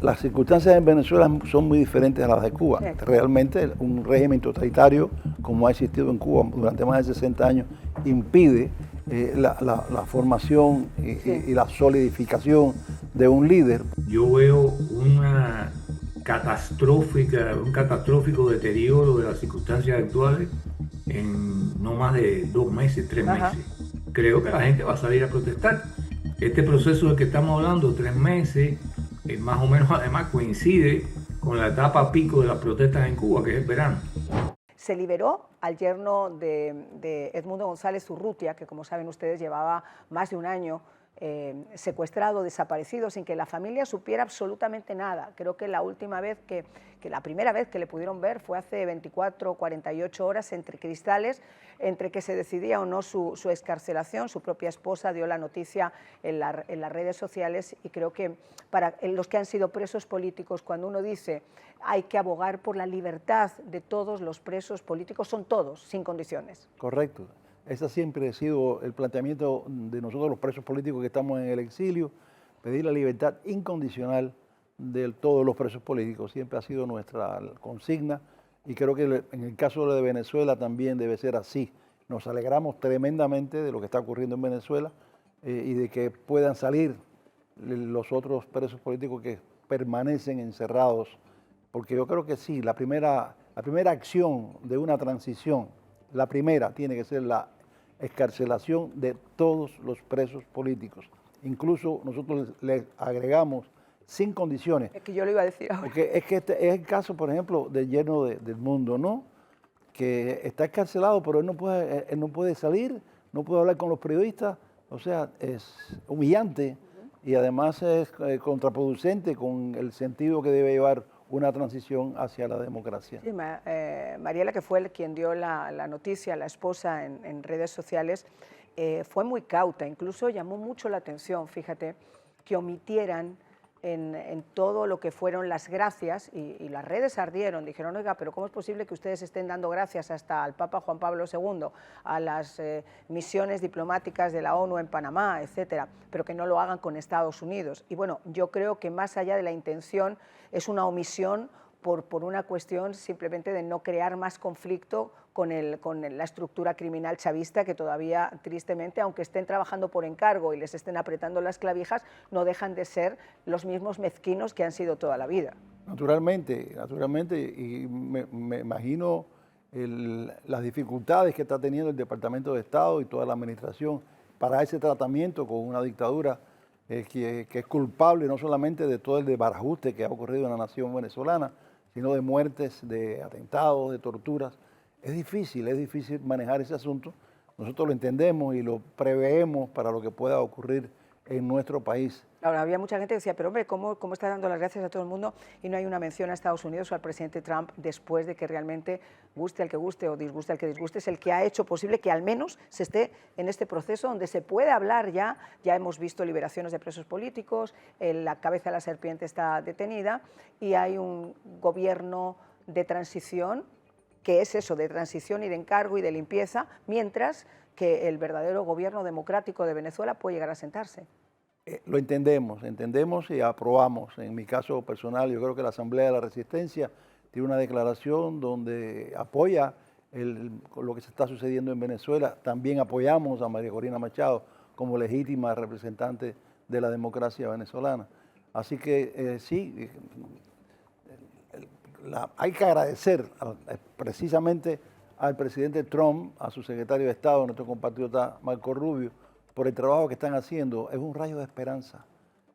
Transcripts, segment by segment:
las circunstancias en Venezuela son muy diferentes a las de Cuba. Sí. Realmente un régimen totalitario, como ha existido en Cuba durante más de 60 años, impide la formación y la solidificación de un líder. Yo veo un catastrófico deterioro de las circunstancias actuales en no más de 2 meses, 3 Ajá. meses. Creo que la gente va a salir a protestar. Este proceso del que estamos hablando, 3 meses, más o menos además coincide con la etapa pico de las protestas en Cuba, que es el verano. Se liberó al yerno de Edmundo González Urrutia, que como saben ustedes llevaba más de un año secuestrado, desaparecido, sin que la familia supiera absolutamente nada. Creo que la primera vez que le pudieron ver fue hace 24 o 48 horas entre cristales, entre que se decidía o no su excarcelación. Su propia esposa dio la noticia en las redes sociales, y creo que para los que han sido presos políticos, cuando uno dice hay que abogar por la libertad de todos los presos políticos, son todos, sin condiciones. Correcto. Ese siempre ha sido el planteamiento de nosotros los presos políticos que estamos en el exilio, pedir la libertad incondicional de todos los presos políticos. Siempre ha sido nuestra consigna, y creo que en el caso de Venezuela también debe ser así. Nos alegramos tremendamente de lo que está ocurriendo en Venezuela y de que puedan salir los otros presos políticos que permanecen encerrados, porque yo creo que sí, la primera acción de una transición, la primera tiene que ser la excarcelación de todos los presos políticos. Incluso nosotros le agregamos sin condiciones. Es que yo lo iba a decir ahora. Porque es que este es el caso, por ejemplo, del yerno del mundo, ¿no? Que está excarcelado, pero él no puede salir, no puede hablar con los periodistas. O sea, es humillante y además es contraproducente con el sentido que debe llevar una transición hacia la democracia. Sí, Mariela, que fue quien dio la noticia, la esposa, en redes sociales, fue muy cauta. Incluso llamó mucho la atención, fíjate, que omitieran en todo lo que fueron las gracias, y las redes ardieron. Dijeron, oiga, pero ¿cómo es posible que ustedes estén dando gracias hasta al Papa Juan Pablo II, a las misiones diplomáticas de la ONU en Panamá, etcétera, pero que no lo hagan con Estados Unidos? Y bueno, yo creo que más allá de la intención, es una omisión por una cuestión simplemente de no crear más conflicto con la estructura criminal chavista, que todavía, tristemente, aunque estén trabajando por encargo y les estén apretando las clavijas, no dejan de ser los mismos mezquinos que han sido toda la vida. Naturalmente, y me imagino las dificultades que está teniendo el Departamento de Estado y toda la administración para ese tratamiento con una dictadura que es culpable no solamente de todo el desbarajuste que ha ocurrido en la nación venezolana, sino de muertes, de atentados, de torturas. Es difícil manejar ese asunto. Nosotros lo entendemos y lo preveemos para lo que pueda ocurrir en nuestro país. Ahora, había mucha gente que decía, pero hombre, ¿cómo está dando las gracias a todo el mundo y no hay una mención a Estados Unidos o al presidente Trump, después de que realmente, guste al que guste o disguste al que disguste, es el que ha hecho posible que al menos se esté en este proceso donde se puede hablar ya hemos visto liberaciones de presos políticos, la cabeza de la serpiente está detenida y hay un gobierno de transición, que es eso, de transición y de encargo y de limpieza, mientras que el verdadero gobierno democrático de Venezuela puede llegar a sentarse. Lo entendemos y aprobamos. En mi caso personal, yo creo que la Asamblea de la Resistencia tiene una declaración donde apoya lo que se está sucediendo en Venezuela. También apoyamos a María Corina Machado como legítima representante de la democracia venezolana. Así que sí, hay que agradecer precisamente al presidente Trump, a su secretario de Estado, nuestro compatriota Marco Rubio, por el trabajo que están haciendo. Es un rayo de esperanza,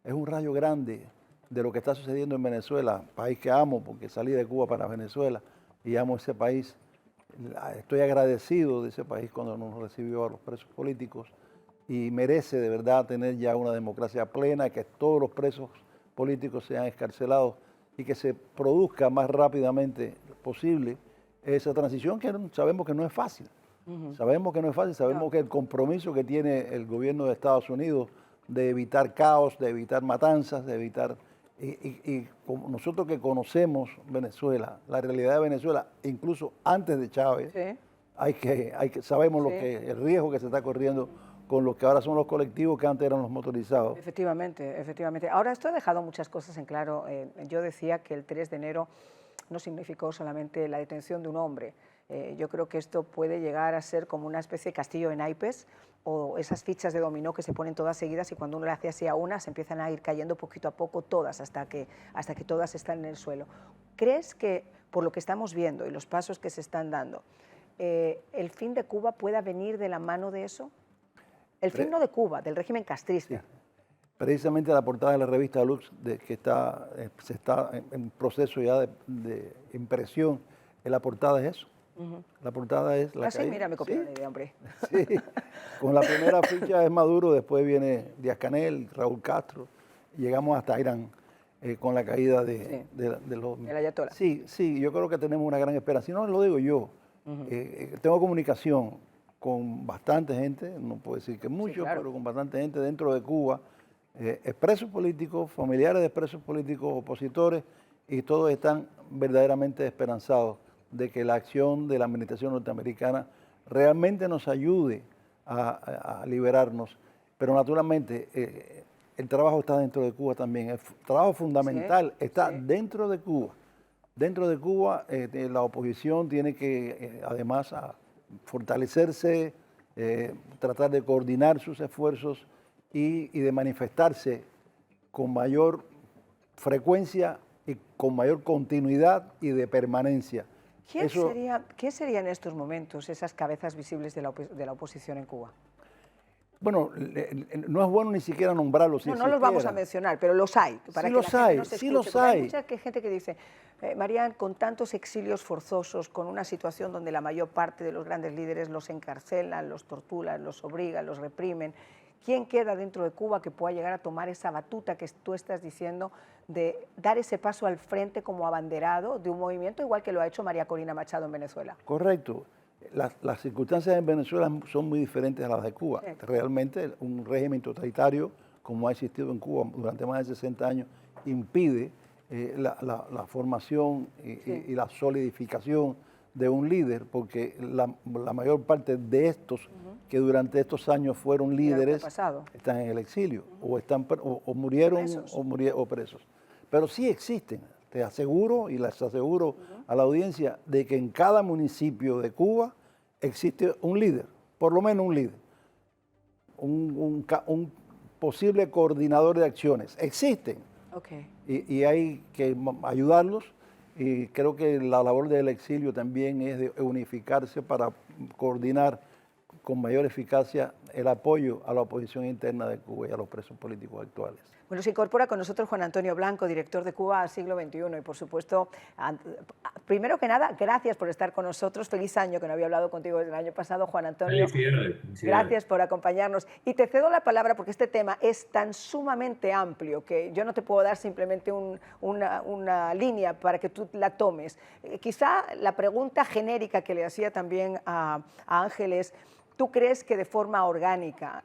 es un rayo grande de lo que está sucediendo en Venezuela, país que amo porque salí de Cuba para Venezuela y amo ese país. Estoy agradecido de ese país cuando nos recibió a los presos políticos y merece de verdad tener ya una democracia plena, que todos los presos políticos sean excarcelados y que se produzca más rápidamente posible esa transición, que sabemos que no es fácil. Sabemos que no es fácil, sabemos que el compromiso que tiene el gobierno de Estados Unidos de evitar caos, de evitar matanzas, de evitar... Y como nosotros que conocemos Venezuela, la realidad de Venezuela, incluso antes de Chávez, Sí. sabemos el riesgo que se está corriendo con los que ahora son los colectivos que antes eran los motorizados. Efectivamente, efectivamente. Ahora, esto ha dejado muchas cosas en claro. Yo decía que el 3 de enero no significó solamente la detención de un hombre. Yo creo que esto puede llegar a ser como una especie de castillo de naipes o esas fichas de dominó que se ponen todas seguidas y cuando uno le hace así a una se empiezan a ir cayendo poquito a poco todas hasta que todas están en el suelo. ¿Crees que por lo que estamos viendo y los pasos que se están dando, el fin de Cuba pueda venir de la mano de eso? El fin no de Cuba, del régimen castrista. Sí. Precisamente la portada de la revista Lux, que se está en proceso ya de impresión, la portada es eso. La portada es la sí, caída. mira, me copié la idea, hombre. Sí, con la primera ficha es Maduro, después viene Díaz-Canel, Raúl Castro, y llegamos hasta Irán con la caída de los... El ayatolá. Sí, yo creo que tenemos una gran esperanza. Y no lo digo yo, tengo comunicación con bastante gente, no puedo decir que mucho, claro, pero con bastante gente dentro de Cuba, expresos políticos, familiares de expresos políticos, opositores, y todos están verdaderamente esperanzados de que la acción de la administración norteamericana realmente nos ayude a liberarnos. Pero naturalmente el trabajo está dentro de Cuba también. El trabajo fundamental está dentro de Cuba. Dentro de Cuba la oposición tiene que además fortalecerse, tratar de coordinar sus esfuerzos y de manifestarse con mayor frecuencia y con mayor continuidad y de permanencia. ¿Quién sería en estos momentos esas cabezas visibles de la oposición en Cuba? Bueno, no es bueno ni siquiera nombrarlos. No los vamos a mencionar, pero los hay. Sí los hay, sí los hay. Hay mucha gente que dice, Marian, con tantos exilios forzosos, con una situación donde la mayor parte de los grandes líderes los encarcelan, los torturan, los obligan, los reprimen, ¿quién queda dentro de Cuba que pueda llegar a tomar esa batuta que tú estás diciendo de dar ese paso al frente como abanderado de un movimiento, igual que lo ha hecho María Corina Machado en Venezuela? Correcto. Las circunstancias en Venezuela son muy diferentes a las de Cuba. Sí. Realmente un régimen totalitario, como ha existido en Cuba durante más de 60 años, impide la formación y la solidificación de un líder, porque la mayor parte de estos que durante estos años fueron líderes están en el exilio o murieron o presos. Pero sí existen. Te aseguro y les aseguro a la audiencia de que en cada municipio de Cuba existe un líder, por lo menos un líder, un posible coordinador de acciones. Existen. Okay. Y hay que ayudarlos y creo que la labor del exilio también es de unificarse para coordinar con mayor eficacia el apoyo a la oposición interna de Cuba y a los presos políticos actuales. Bueno, se incorpora con nosotros Juan Antonio Blanco, director de Cuba al siglo XXI y por supuesto, primero que nada, gracias por estar con nosotros. Feliz año, que no había hablado contigo desde el año pasado, Juan Antonio. Felicidades. Gracias por acompañarnos. Y te cedo la palabra porque este tema es tan sumamente amplio que yo no te puedo dar simplemente una línea para que tú la tomes. Quizá la pregunta genérica que le hacía también a Ángeles, ¿tú crees que de forma orgánica,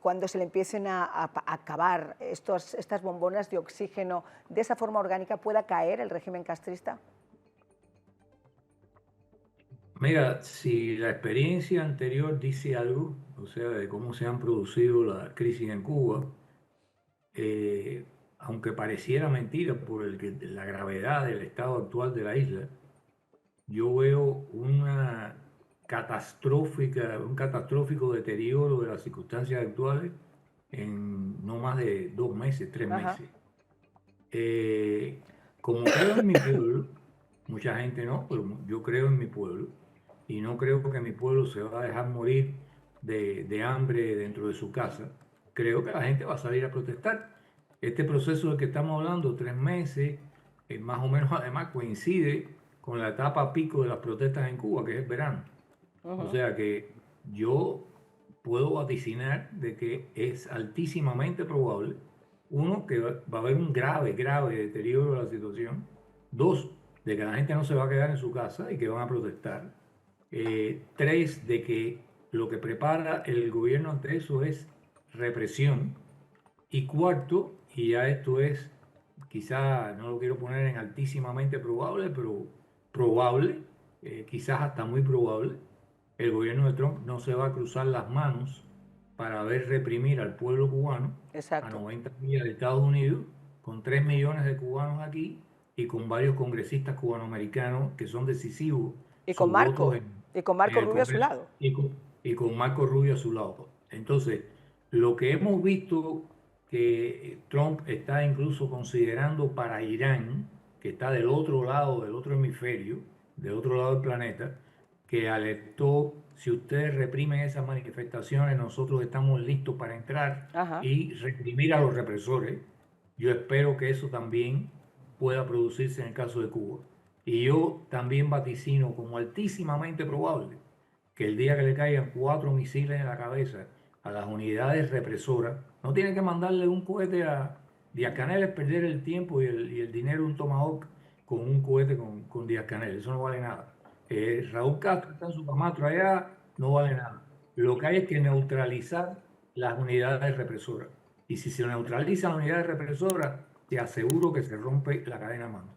cuando se le empiecen a acabar estas bombonas de oxígeno, de esa forma orgánica pueda caer el régimen castrista? Mira, si la experiencia anterior dice algo, o sea, de cómo se han producido las crisis en Cuba, aunque pareciera mentira por la gravedad del estado actual de la isla, yo veo un catastrófico deterioro de las circunstancias actuales en no más de 2 meses, 3 meses. Como creo en mi pueblo, mucha gente no, pero yo creo en mi pueblo y no creo que mi pueblo se va a dejar morir de hambre dentro de su casa. Creo que la gente va a salir a protestar. Este proceso del que estamos hablando, 3 meses, más o menos además coincide con la etapa pico de las protestas en Cuba, que es el verano. O sea que yo puedo vaticinar de que es altísimamente probable, uno, que va a haber un grave deterioro de la situación, 2, de que la gente no se va a quedar en su casa y que van a protestar, 3, de que lo que prepara el gobierno ante eso es represión, y 4, y ya esto es, quizá no lo quiero poner en altísimamente probable, pero probable, quizás hasta muy probable, el gobierno de Trump no se va a cruzar las manos para ver reprimir al pueblo cubano a Exacto. 90 millas de Estados Unidos, con 3 millones de cubanos aquí y con varios congresistas cubanoamericanos que son decisivos Y con sus votos Marco, y con en Marco el Rubio a su Congreso lado. y con Marco Rubio a su lado. Entonces, lo que hemos visto que Trump está incluso considerando para Irán, que está del otro lado, del otro hemisferio, del otro lado del planeta, que alertó, si ustedes reprimen esas manifestaciones, nosotros estamos listos para entrar Ajá. y reprimir a los represores. Yo espero que eso también pueda producirse en el caso de Cuba. Y yo también vaticino como altísimamente probable que el día que le caigan 4 misiles en la cabeza a las unidades represoras, no tienen que mandarle un cohete a Díaz-Canel, es perder el tiempo y el dinero de un Tomahawk con un cohete con Díaz-Canel, eso no vale nada. Raúl Castro está en su camastro allá, no vale nada. Lo que hay es que neutralizar las unidades represoras. Y si se neutralizan las unidades represoras, te aseguro que se rompe la cadena de mando.